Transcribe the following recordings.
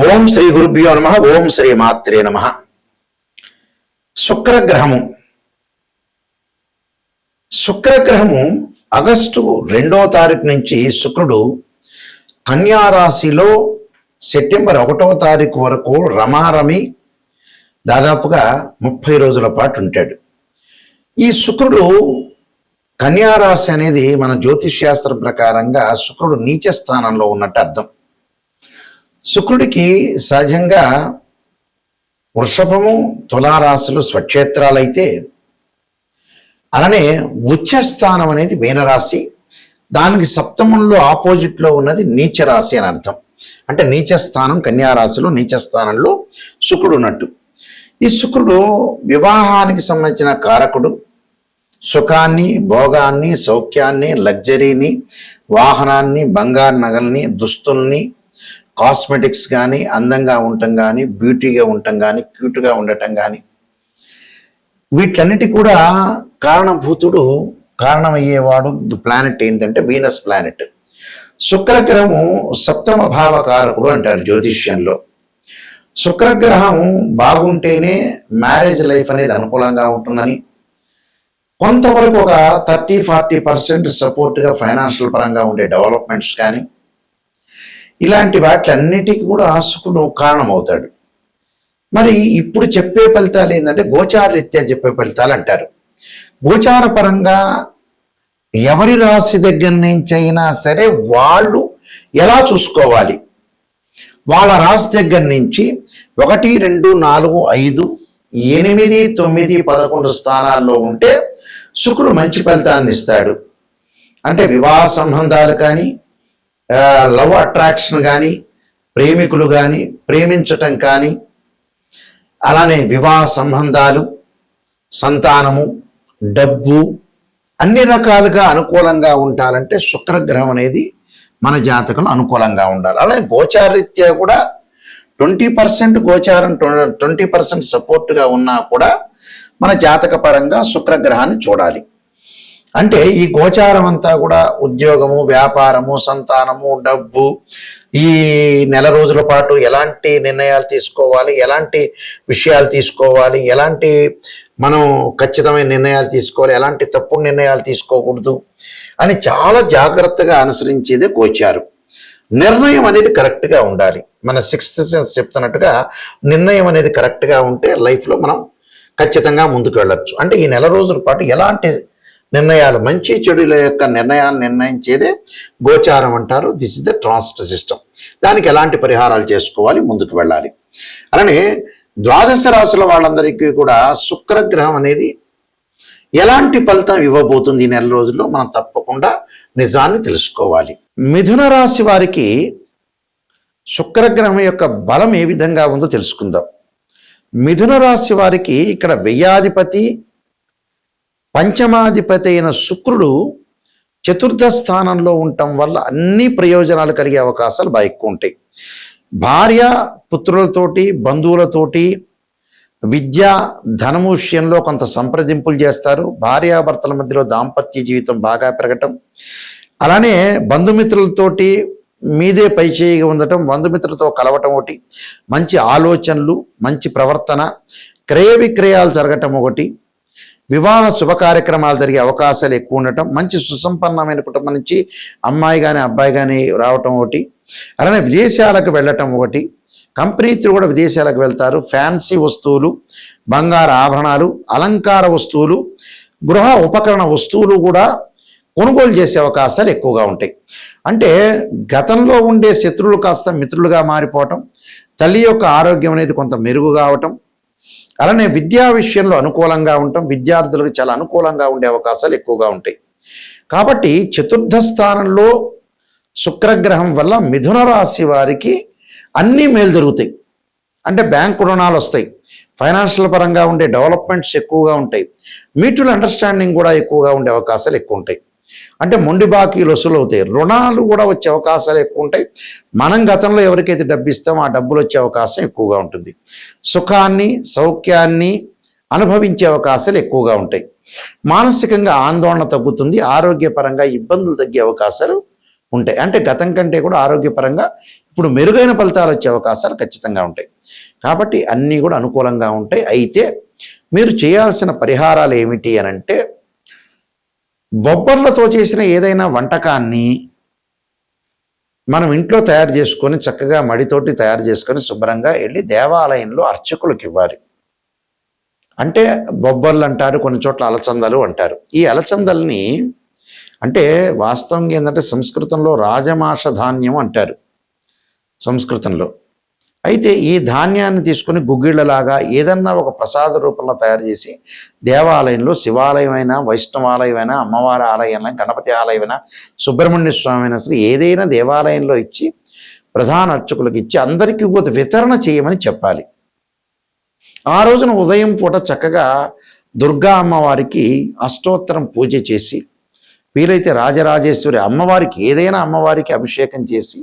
ఓం శ్రీ గురుభ్యో నమః. ఓం శ్రీ మాత్రే నమః. శుక్రగ్రహము ఆగస్టు 2వ తారీఖు నుంచి శుక్రుడు కన్యా రాశిలో సెప్టెంబర్ 1వ తారీఖు వరకు రమారమి దాదాపుగా 30 రోజుల పాటు ఉంటాడు. ఈ శుక్రుడు కన్యా రాశి అనేది మన జ్యోతిష్ శాస్త్రం ప్రకారంగా శుక్రుడు నీచ స్థానంలో ఉన్నట్టు అర్థం. శుక్రుడికి సహజంగా వృషభము తులారాశులు స్వక్షేత్రాలైతే, అలానే ఉచ్చ స్థానం అనేది మీనరాశి, దానికి సప్తమంలో ఆపోజిట్లో ఉన్నది నీచ రాశి అని అర్థం. అంటే నీచ స్థానం కన్యారాశిలో నీచ స్థానంలో శుక్రుడు ఉన్నట్టు. ఈ శుక్రుడు వివాహానికి సంబంధించిన కారకుడు. సుఖాన్ని, భోగాన్ని, సౌఖ్యాన్ని, లగ్జరీని, వాహనాన్ని, బంగారు నగల్ని, దుస్తుల్ని, కాస్మెటిక్స్ కానీ, అందంగా ఉండటం కానీ, బ్యూటీగా ఉండటం కానీ, క్యూట్గా ఉండటం కానీ, వీటన్నిటి కూడా కారణమయ్యేవాడు ప్లానెట్ ఏంటంటే వీనస్ ప్లానెట్. శుక్రగ్రహము సప్తమ భావకారకుడు అంటారు జ్యోతిష్యంలో. శుక్రగ్రహం బాగుంటేనే మ్యారేజ్ లైఫ్ అనేది అనుకూలంగా ఉంటుందని, కొంతవరకు ఒక 30-40% సపోర్ట్గా ఫైనాన్షియల్ పరంగా ఉండే డెవలప్మెంట్స్ కానీ, ఇలాంటి వాటిలన్నిటికీ కూడా శుక్రుడు కారణమవుతాడు. మరి ఇప్పుడు చెప్పే ఫలితాలు ఏంటంటే గోచార రీత్యా చెప్పే ఫలితాలు అంటారు. గోచార పరంగా ఎవరి రాశి దగ్గర నుంచి అయినా సరే వాళ్ళు ఎలా చూసుకోవాలి, వాళ్ళ రాశి దగ్గర నుంచి 1, 2, 4, 5, 8, 9, 11 స్థానాల్లో ఉంటే శుక్రుడు మంచి ఫలితాన్ని ఇస్తాడు. అంటే వివాహ సంబంధాలు కానీ, లవ్ అట్రాక్షన్ కానీ, ప్రేమికులు కానీ, ప్రేమించటం కానీ, అలానే వివాహ సంబంధాలు, సంతానము, డబ్బు అన్ని రకాలుగా అనుకూలంగా ఉండాలంటే శుక్రగ్రహం అనేది మన జాతకంలో అనుకూలంగా ఉండాలి. అలాగే గోచారరీత్యా కూడా 20% గోచారం 20% సపోర్ట్గా ఉన్నా కూడా మన జాతక పరంగా శుక్రగ్రహాన్ని చూడాలి. అంటే ఈ గోచారం అంతా కూడా ఉద్యోగము, వ్యాపారము, సంతానము, డబ్బు, ఈ నెల రోజుల పాటు ఎలాంటి నిర్ణయాలు తీసుకోవాలి, ఎలాంటి విషయాలు తీసుకోవాలి, ఎలాంటి మనం ఖచ్చితమైన నిర్ణయాలు తీసుకోవాలి, ఎలాంటి తప్పుడు నిర్ణయాలు తీసుకోకూడదు అని చాలా జాగ్రత్తగా అనుసరించేదే గోచారం. నిర్ణయం అనేది కరెక్ట్గా ఉండాలి. మన 6th సెన్స్ చెప్తున్నట్టుగా నిర్ణయం అనేది కరెక్ట్గా ఉంటే లైఫ్లో మనం ఖచ్చితంగా ముందుకు వెళ్ళొచ్చు. అంటే ఈ నెల రోజుల పాటు ఎలాంటి నిర్ణయాలు, మంచి చెడుల యొక్క నిర్ణయాలు నిర్ణయించేదే గోచారం అంటారు. This is the transit system. దానికి ఎలాంటి పరిహారాలు చేసుకోవాలి, ముందుకు వెళ్ళాలి. అలానే ద్వాదశ రాశుల వాళ్ళందరికీ కూడా శుక్రగ్రహం అనేది ఎలాంటి ఫలితం ఇవ్వబోతుంది ఈ నెల రోజుల్లో మనం తప్పకుండా నిజాన్ని తెలుసుకోవాలి. మిథున రాశి వారికి శుక్రగ్రహం యొక్క బలం ఏ విధంగా ఉందో తెలుసుకుందాం. మిథున రాశి వారికి ఇక్కడ వ్యయాధిపతి, పంచమాధిపతి అయిన శుక్రుడు చతుర్థ స్థానంలో ఉండటం వల్ల అన్ని ప్రయోజనాలు కలిగే అవకాశాలు బాగా ఎక్కువ ఉంటాయి. భార్య పుత్రులతోటి, బంధువులతోటి, విద్య, ధనము విషయంలో కొంత సంప్రదింపులు చేస్తారు. భార్యాభర్తల మధ్యలో దాంపత్య జీవితం బాగా పెరగటం, అలానే బంధుమిత్రులతోటి మీదే పైచేయిగా ఉండటం, బంధుమిత్రులతో కలవటం ఒకటి, మంచి ఆలోచనలు, మంచి ప్రవర్తన, క్రయ విక్రయాలు జరగటం ఒకటి, వివాహ శుభ కార్యక్రమాలు జరిగే అవకాశాలు ఎక్కువ ఉండటం, మంచి సుసంపన్నమైన కుటుంబం నుంచి అమ్మాయి కానీ అబ్బాయి కానీ రావటం ఒకటి, అలానే విదేశాలకు వెళ్ళటం ఒకటి, కంపెనీలు కూడా విదేశాలకు వెళ్తారు. ఫ్యాన్సీ వస్తువులు, బంగారు ఆభరణాలు, అలంకార వస్తువులు, గృహ ఉపకరణ వస్తువులు కూడా కొనుగోలు చేసే అవకాశాలు ఎక్కువగా ఉంటాయి. అంటే గతంలో ఉండే శత్రువులు కాస్త మిత్రులుగా మారిపోవటం, తల్లి యొక్క ఆరోగ్యం అనేది కొంత మెరుగు కావటం, అలానే విద్యా విషయంలో అనుకూలంగా ఉండటం, విద్యార్థులకు చాలా అనుకూలంగా ఉండే అవకాశాలు ఎక్కువగా ఉంటాయి. కాబట్టి చతుర్థ స్థానంలో శుక్రగ్రహం వల్ల మిథున రాశి వారికి అన్నీ మేలు జరుగుతాయి. అంటే బ్యాంకు రుణాలు వస్తాయి, ఫైనాన్షియల్ పరంగా ఉండే డెవలప్మెంట్స్ ఎక్కువగా ఉంటాయి, మ్యూచువల్ అండర్స్టాండింగ్ కూడా ఎక్కువగా ఉండే అవకాశాలు ఎక్కువ ఉంటాయి. అంటే మొండి బాకీలు వసూలు అవుతాయి, రుణాలు కూడా వచ్చే అవకాశాలు ఎక్కువ ఉంటాయి. మనం గతంలో ఎవరికైతే డబ్బు ఇస్తామో ఆ డబ్బులు వచ్చే అవకాశం ఎక్కువగా ఉంటుంది. సుఖాన్ని, సౌఖ్యాన్ని అనుభవించే అవకాశాలు ఎక్కువగా ఉంటాయి. మానసికంగా ఆందోళన తగ్గుతుంది, ఆరోగ్యపరంగా ఇబ్బందులు తగ్గే అవకాశాలు ఉంటాయి. అంటే గతం కంటే కూడా ఆరోగ్యపరంగా ఇప్పుడు మెరుగైన ఫలితాలు వచ్చే అవకాశాలు ఖచ్చితంగా ఉంటాయి. కాబట్టి అన్నీ కూడా అనుకూలంగా ఉంటాయి. అయితే మీరు చేయాల్సిన పరిహారాలు ఏమిటి అని అంటే, బొబ్బర్లతో చేసిన ఏదైనా వంటకాన్ని మనం ఇంట్లో తయారు చేసుకొని చక్కగా మడితోటి తయారు చేసుకొని శుభ్రంగా వెళ్ళి దేవాలయంలో అర్చకులకు ఇవ్వాలి. అంటే బొబ్బర్లు అంటారు, కొన్ని చోట్ల అలచందలు అంటారు. ఈ అలచందల్ని అంటే వాస్తవంగా ఏంటంటే సంస్కృతంలో రాజమాష ధాన్యం అంటారు సంస్కృతంలో. అయితే ఈ ధాన్యాన్ని తీసుకుని గుగ్గిళ్ళలాగా ఏదన్నా ఒక ప్రసాద రూపంలో తయారు చేసి దేవాలయంలో, శివాలయమైనా, వైష్ణవాలయమైనా, అమ్మవారి ఆలయమైనా, గణపతి ఆలయమైనా, సుబ్రహ్మణ్య స్వామి అయినా సరే ఏదైనా దేవాలయంలో ఇచ్చి ప్రధాన అర్చకులకు ఇచ్చి అందరికీ కూడా వితరణ చేయమని చెప్పాలి. ఆ రోజున ఉదయం పూట చక్కగా దుర్గా అమ్మవారికి అష్టోత్తరం పూజ చేసి, వీలైతే రాజరాజేశ్వరి అమ్మవారికి ఏదైనా అమ్మవారికి అభిషేకం చేసి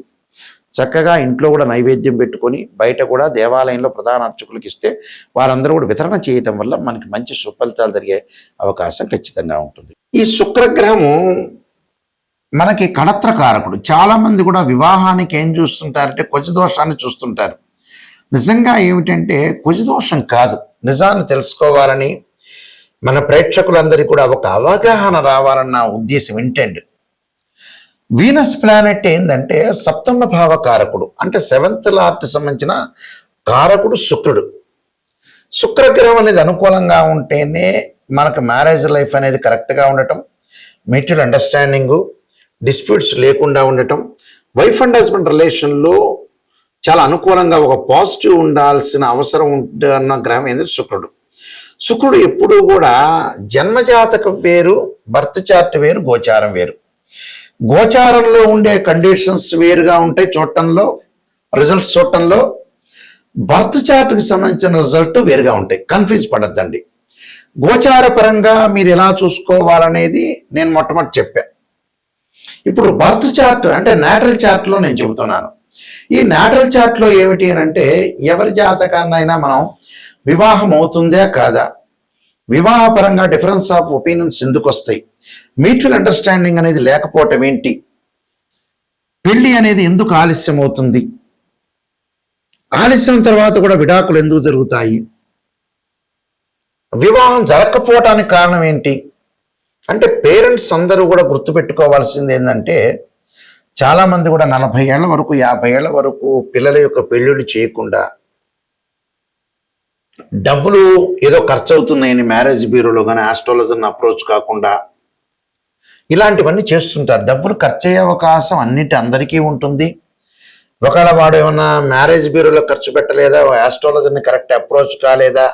చక్కగా ఇంట్లో కూడా నైవేద్యం పెట్టుకొని బయట కూడా దేవాలయంలో ప్రధాన అర్చకులకు ఇస్తే వారందరూ కూడా వితరణ చేయటం వల్ల మనకి మంచి సుఫలితాలు జరిగే అవకాశం ఖచ్చితంగా ఉంటుంది. ఈ శుక్రగ్రహము మనకి కళత్రకారకుడు. చాలామంది కూడా వివాహానికి ఏం చూస్తుంటారంటే కుజదోషాన్ని చూస్తుంటారు. నిజంగా ఏమిటంటే కుజదోషం కాదు. నిజాన్ని తెలుసుకోవాలని మన ప్రేక్షకులందరికీ కూడా ఒక అవగాహన రావాలన్న ఉద్దేశం ఇంటెండ్. వీనస్ ప్లానెట్ ఏంటంటే సప్తమ భావ కారకుడు, అంటే 7th లార్డ్కి సంబంధించిన కారకుడు శుక్రుడు. శుక్రగ్రహం అనేది అనుకూలంగా ఉంటేనే మనకు మ్యారేజ్ లైఫ్ అనేది కరెక్ట్గా ఉండటం, మ్యూచువల్ అండర్స్టాండింగు, డిస్ప్యూట్స్ లేకుండా ఉండటం, వైఫ్ అండ్ హస్బెండ్ రిలేషన్లో చాలా అనుకూలంగా ఒక పాజిటివ్ ఉండాల్సిన అవసరం ఉంటున్న గ్రహం ఏంటంటే శుక్రుడు. శుక్రుడు ఎప్పుడూ కూడా జన్మజాతకం వేరు, బర్త్ చార్ట్ వేరు, గోచారం వేరు. గోచారంలో ఉండే కండిషన్స్ వేరుగా ఉంటాయి చూడటంలో, రిజల్ట్స్ చూడటంలో. బర్త్ చార్ట్కి సంబంధించిన రిజల్ట్ వేరుగా ఉంటాయి. కన్ఫ్యూజ్ పడద్దండి. గోచార పరంగా మీరు ఎలా చూసుకోవాలనేది నేను మొట్టమొదటి చెప్పా. ఇప్పుడు బర్త్ చార్ట్ అంటే నాటల్ చార్ట్లో నేను చెబుతున్నాను. ఈ నాటల్ చార్ట్లో ఏమిటి అని అంటే, ఎవరి జాతకాన్నైనా మనం వివాహం అవుతుందా కాదా, వివాహపరంగా డిఫరెన్స్ ఆఫ్ ఒపీనియన్స్ ఎందుకు వస్తాయి, మ్యూచువల్ అండర్స్టాండింగ్ అనేది లేకపోవటం ఏంటి, పెళ్లి అనేది ఎందుకు ఆలస్యం అవుతుంది, ఆలస్యం తర్వాత కూడా విడాకులు ఎందుకు జరుగుతాయి, వివాహం జరగకపోవటానికి కారణం ఏంటి అంటే, పేరెంట్స్ అందరూ కూడా గుర్తుపెట్టుకోవాల్సింది ఏంటంటే, చాలామంది కూడా 40 ఏళ్ల వరకు 50 ఏళ్ల వరకు పిల్లల యొక్క పెళ్ళిళ్ళు చేయకుండా డబ్బులు ఏదో ఖర్చు అవుతున్నాయని మ్యారేజ్ బ్యూరోలో కానీ ఆస్ట్రాలజర్ని అప్రోచ్ కాకుండా ఇలాంటివన్నీ చేస్తుంటారు. డబ్బులు ఖర్చు అయ్యే అవకాశం అందరికీ ఉంటుంది. ఒకవేళ వాడు ఏమన్నా మ్యారేజ్ బ్యూరోలో ఖర్చు పెట్టలేదా, ఆస్ట్రాలజర్ని కరెక్ట్ అప్రోచ్ కాలేదా,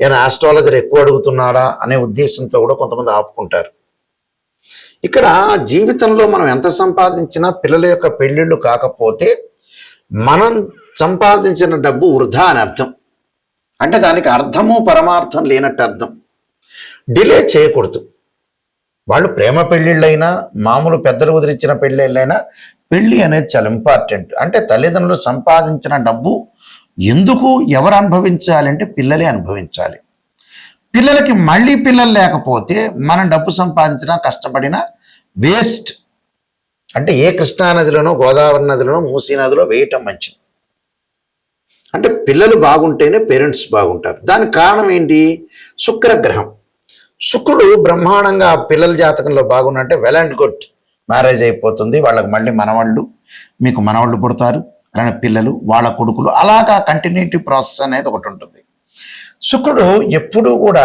ఏమైనా ఆస్ట్రాలజర్ ఎక్కువ అడుగుతున్నాడా అనే ఉద్దేశంతో కూడా కొంతమంది ఆపుకుంటారు. ఇక్కడ జీవితంలో మనం ఎంత సంపాదించినా పిల్లల యొక్క పెళ్ళిళ్ళు కాకపోతే మనం సంపాదించిన డబ్బు వృధా అని అర్థం. అంటే దానికి అర్థము పరమార్థం లేనట్టు అర్థం. డిలే చేయకూడదు. వాళ్ళు ప్రేమ పెళ్ళిళ్ళైనా, మామూలు పెద్దలు వదిలించిన పెళ్ళిళ్ళైనా పెళ్ళి అనేది చాలా ఇంపార్టెంట్. అంటే తల్లిదండ్రులు సంపాదించిన డబ్బు ఎందుకు ఎవరు అనుభవించాలి అంటే పిల్లలే అనుభవించాలి. పిల్లలకి మళ్ళీ పిల్లలు లేకపోతే మనం డబ్బు సంపాదించినా కష్టపడినా వేస్ట్. అంటే ఏ కృష్ణా నదిలోనో, గోదావరి నదిలోనో, మూసీ నదిలో వేయటం మంచిది. అంటే పిల్లలు బాగుంటేనే పేరెంట్స్ బాగుంటారు. దానికి కారణం ఏంటి? శుక్రగ్రహం. శుక్రుడు బ్రహ్మాండంగా పిల్లల జాతకంలో బాగున్నట్టే వెల్ అండ్ గుడ్, మ్యారేజ్ అయిపోతుంది, వాళ్ళకి మళ్ళీ మనవాళ్ళు, మీకు మనవాళ్ళు పుడతారు, అలానే పిల్లలు, వాళ్ళ కొడుకులు, అలాగా కంటిన్యూటీ ప్రాసెస్ అనేది ఒకటి ఉంటుంది. శుక్రుడు ఎప్పుడూ కూడా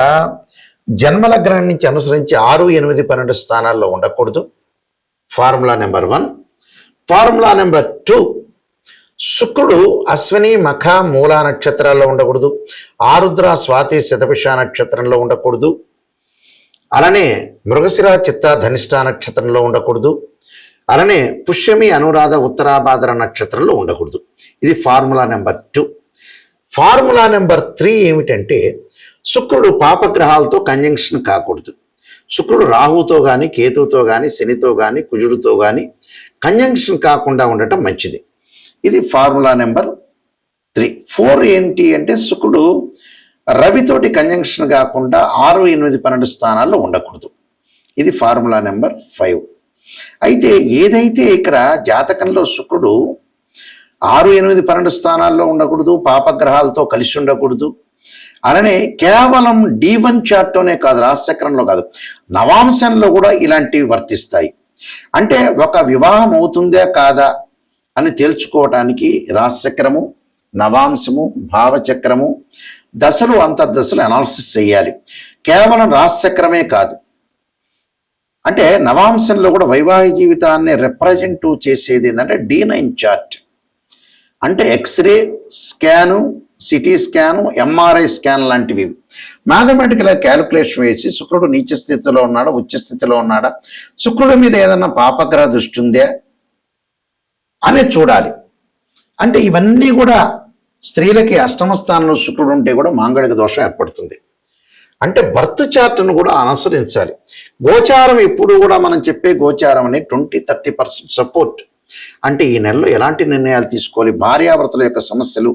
జన్మలగ్నం నుంచి అనుసరించి 6, 8, 12 స్థానాల్లో ఉండకూడదు. Formula number 1. ఫార్ములా నెంబర్ 2, శుక్రుడు అశ్విని, మఖ, మూలా నక్షత్రాల్లో ఉండకూడదు. ఆరుద్ర, స్వాతి, శతభిష నక్షత్రంలో ఉండకూడదు. అలానే మృగశిర, చిత్త, ధనిష్ట నక్షత్రంలో ఉండకూడదు. అలానే పుష్యమి, అనురాధ, ఉత్తరాభాద్ర నక్షత్రంలో ఉండకూడదు. ఇది ఫార్ములా నెంబర్ 2. ఫార్ములా నెంబర్ 3 ఏమిటంటే, శుక్రుడు పాపగ్రహాలతో కంజంక్షన్ కాకూడదు. శుక్రుడు రాహుతో కానీ, కేతువుతో కానీ, శనితో కానీ, కుజుడితో కానీ కంజంక్షన్ కాకుండా ఉండటం మంచిది. ఇది ఫార్ములా నెంబర్ 3. 4 ఏంటి అంటే, శుక్రుడు రవితోటి కంజంక్షన్ కాకుండా 6, 8, 12 స్థానాల్లో ఉండకూడదు. ఇది ఫార్ములా నెంబర్ 5. అయితే ఏదైతే ఇక్కడ జాతకంలో శుక్రుడు 6, 8, 12 స్థానాల్లో ఉండకూడదు, పాపగ్రహాలతో కలిసి ఉండకూడదు, అలానే కేవలం D1 చార్ట్లోనే కాదు, రాశిచక్రంలో కాదు, నవాంశంలో కూడా ఇలాంటివి వర్తిస్తాయి. అంటే ఒక వివాహం అవుతుందా కాదా అని తేల్చుకోవటానికి రాశిచక్రము, నవాంశము, భావచక్రము, దశలు, అంతర్దశలు అనాలిసిస్ చేయాలి. కేవలం రాశిచక్రమే కాదు, అంటే నవాంశంలో కూడా వైవాహిక జీవితాన్ని రిప్రజెంట్ చేసేది ఏంటంటే D9 చార్ట్. అంటే X-ray scan, CT scan, MRI scan లాంటివి మ్యాథమెటికల్ క్యాలిక్యులేషన్ వేసి శుక్రుడు నీచ స్థితిలో ఉన్నాడా, ఉచ్చ స్థితిలో ఉన్నాడా, శుక్రుడి మీద ఏదన్నా పాపగ్రహ దృష్టి ఉందా అని చూడాలి. అంటే ఇవన్నీ కూడా స్త్రీలకి అష్టమ స్థానంలో శుక్రుడు ఉంటే కూడా మాంగళిక దోషం ఏర్పడుతుంది. అంటే బర్త్ చార్ట్ను కూడా అనుసరించాలి. గోచారం ఎప్పుడు కూడా మనం చెప్పే గోచారం అనేది 20-30% సపోర్ట్. అంటే ఈ నెలలో ఎలాంటి నిర్ణయాలు తీసుకోవాలి, భార్యాభర్తల యొక్క సమస్యలు,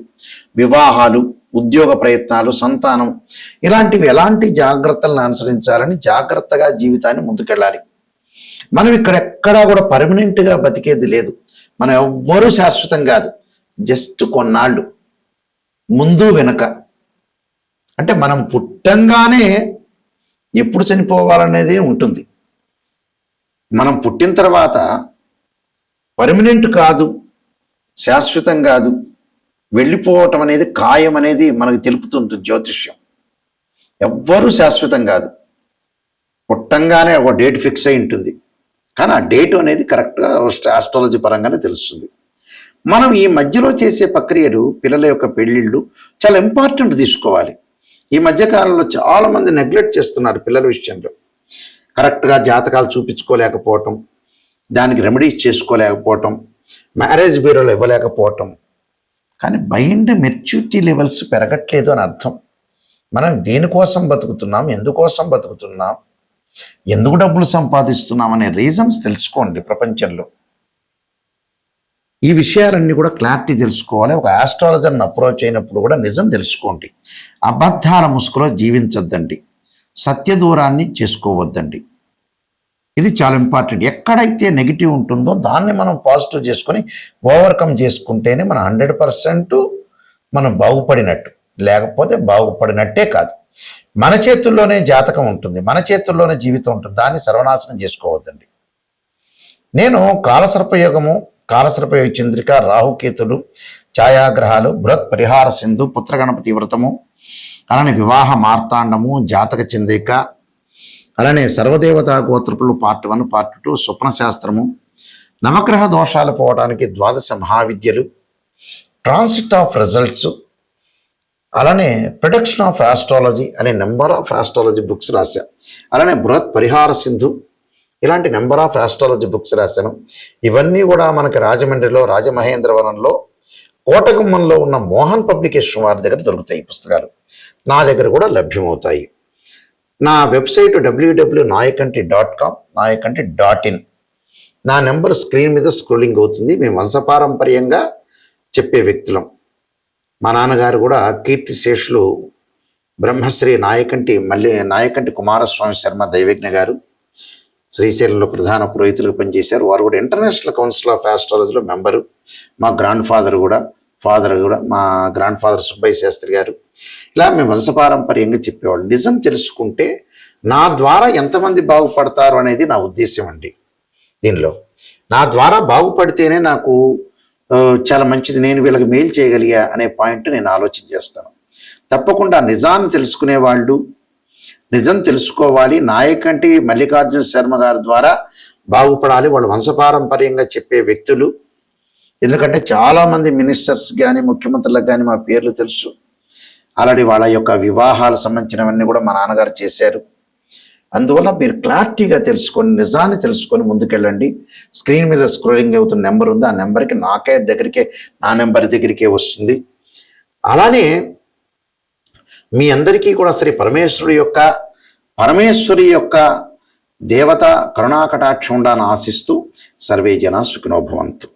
వివాహాలు, ఉద్యోగ ప్రయత్నాలు, సంతానం, ఇలాంటివి ఎలాంటి జాగ్రత్తలను అనుసరించాలని జాగ్రత్తగా జీవితాన్ని ముందుకెళ్ళాలి. మనం ఇక్కడెక్కడా కూడా పర్మనెంట్గా బతికేది లేదు. మనం ఎవ్వరూ శాశ్వతం కాదు, జస్ట్ కొన్నాళ్ళు ముందు వెనక. అంటే మనం పుట్టంగానే ఎప్పుడు చనిపోవాలనేది ఉంటుంది. మనం పుట్టిన తర్వాత పర్మనెంట్ కాదు, శాశ్వతం కాదు, వెళ్ళిపోవటం అనేది ఖాయం అనేది మనకు తెలుపుతుంటుంది జ్యోతిష్యం. ఎవ్వరూ శాశ్వతం కాదు. పుట్టంగానే ఒక డేట్ ఫిక్స్ అయి ఉంటుంది, కానీ ఆ డేట్ అనేది కరెక్ట్గా ఆస్ట్రాలజీ పరంగానే తెలుస్తుంది. మనం ఈ మధ్యలో చేసే ప్రక్రియలు, పిల్లల యొక్క పెళ్ళిళ్ళు చాలా ఇంపార్టెంట్ తీసుకోవాలి. ఈ మధ్యకాలంలో చాలామంది నెగ్లెక్ట్ చేస్తున్నారు పిల్లల విషయంలో. కరెక్ట్గా జాతకాలు చూపించుకోలేకపోవటం, దానికి రెమెడీస్ చేసుకోలేకపోవటం, మ్యారేజ్ బ్యూరోలు ఇవ్వలేకపోవటం. కానీ మైండ్ మెచ్యూరిటీ లెవెల్స్ పెరగట్లేదు అని అర్థం. మనం దేనికోసం బతుకుతున్నాం, ఎందుకోసం బతుకుతున్నాం, ఎందుకు డబ్బులు సంపాదిస్తున్నాం అనే రీజన్స్ తెలుసుకోండి. ప్రపంచంలో ఈ విషయాలన్నీ కూడా క్లారిటీ తెలుసుకోవాలి. ఒక ఆస్ట్రాలజర్ని అప్రోచ్ అయినప్పుడు కూడా నిజం తెలుసుకోండి. అబద్ధాల ముసుగులో జీవించొద్దండి, సత్య దూరాన్ని చేసుకోవద్దండి. ఇది చాలా ఇంపార్టెంట్. ఎక్కడైతే నెగిటివ్ ఉంటుందో దాన్ని మనం పాజిటివ్ చేసుకొని ఓవర్కమ్ చేసుకుంటేనే మనం 100% మనం బాగుపడినట్టు, లేకపోతే బాగుపడినట్టే కాదు. మన చేతుల్లోనే జాతకం ఉంటుంది, మన చేతుల్లోనే జీవితం ఉంటుంది, దాన్ని సర్వనాశనం చేసుకోవద్దండి. నేను కాలసర్పయోగము, కాలసర్పయోగ చంద్రిక, రాహుకేతులు, ఛాయాగ్రహాలు, బృహత్ పరిహార సింధు, పుత్రగణపతి వ్రతము, అలానే వివాహ మార్తాండము, జాతక చంద్రిక, అలానే సర్వదేవతా గోత్రపులు పార్ట్ 1, పార్ట్ 2, స్వప్న శాస్త్రము, నవగ్రహ దోషాలు పోవడానికి 12 మహావిద్యలు, ట్రాన్సిట్ ఆఫ్ రిజల్ట్స్, అలానే ప్రొడక్షన్ ఆఫ్ ఆస్ట్రాలజీ అనే నెంబర్ ఆఫ్ ఆస్ట్రాలజీ బుక్స్ రాశాను. అలానే బృహత్ పరిహార సింధు, ఇలాంటి నెంబర్ ఆఫ్ ఆస్ట్రాలజీ బుక్స్ రాశాను. ఇవన్నీ కూడా మనకి రాజమండ్రిలో, రాజమహేంద్రవరంలో, కోటగుమ్మంలో ఉన్న మోహన్ పబ్లికేషన్ వారి దగ్గర దొరుకుతాయి ఈ పుస్తకాలు. నా దగ్గర కూడా లభ్యమవుతాయి. నా వెబ్సైట్ www.nayakanti.com, nayakanti.in. నా నెంబర్ స్క్రీన్ మీద స్క్రోలింగ్ అవుతుంది. మేము వంశపారంపర్యంగా చెప్పే వ్యక్తులం. మా నాన్నగారు కూడా కీర్తిశేషులు బ్రహ్మశ్రీ నాయకంటి కుమారస్వామి శర్మ దైవజ్ఞ గారు శ్రీశైలంలో ప్రధాన పురోహితులుగా పనిచేశారు. వారు కూడా ఇంటర్నేషనల్ కౌన్సిల్ ఆఫ్ ఆస్ట్రాలజీలో మెంబరు. మా ఫాదర్ కూడా మా గ్రాండ్ ఫాదర్ సుబ్బయ్య శాస్త్రి గారు. ఇలా మేము వంశపారంపర్యంగా చెప్పేవాళ్ళు. నిజం తెలుసుకుంటే నా ద్వారా ఎంతమంది బాగుపడతారు అనేది నా ఉద్దేశం అండి. దీనిలో నా ద్వారా బాగుపడితేనే నాకు చాలా మంచిది, నేను వీళ్ళకి మెయిల్ చేయగలిగా అనే పాయింట్ నేను ఆలోచన చేస్తాను. తప్పకుండా నిజాన్ని తెలుసుకునే వాళ్ళు నిజం తెలుసుకోవాలి. నాయకంటి మల్లికార్జున శర్మ గారి ద్వారా బాగుపడాలి. వాళ్ళు వంశపారంపర్యంగా చెప్పే వ్యక్తులు. ఎందుకంటే చాలామంది మినిస్టర్స్ కానీ, ముఖ్యమంత్రులకు కానీ మా పేర్లు తెలుసు. ఆల్రెడీ వాళ్ళ యొక్క వివాహాలకు సంబంధించినవన్నీ కూడా మా నాన్నగారు చేశారు. అందువల్ల మీరు క్లారిటీగా తెలుసుకొని, నిజాన్ని తెలుసుకొని ముందుకెళ్ళండి. స్క్రీన్ మీద స్క్రోలింగ్ అవుతున్న నెంబర్ ఉంది, ఆ నెంబర్కి నా నెంబర్ దగ్గరికే వస్తుంది. అలానే మీ అందరికీ కూడా శ్రీ పరమేశ్వరి యొక్క దేవత కరుణాకటాక్షం ఉండాలని ఆశిస్తూ సర్వే జన సుఖినో భవంతు.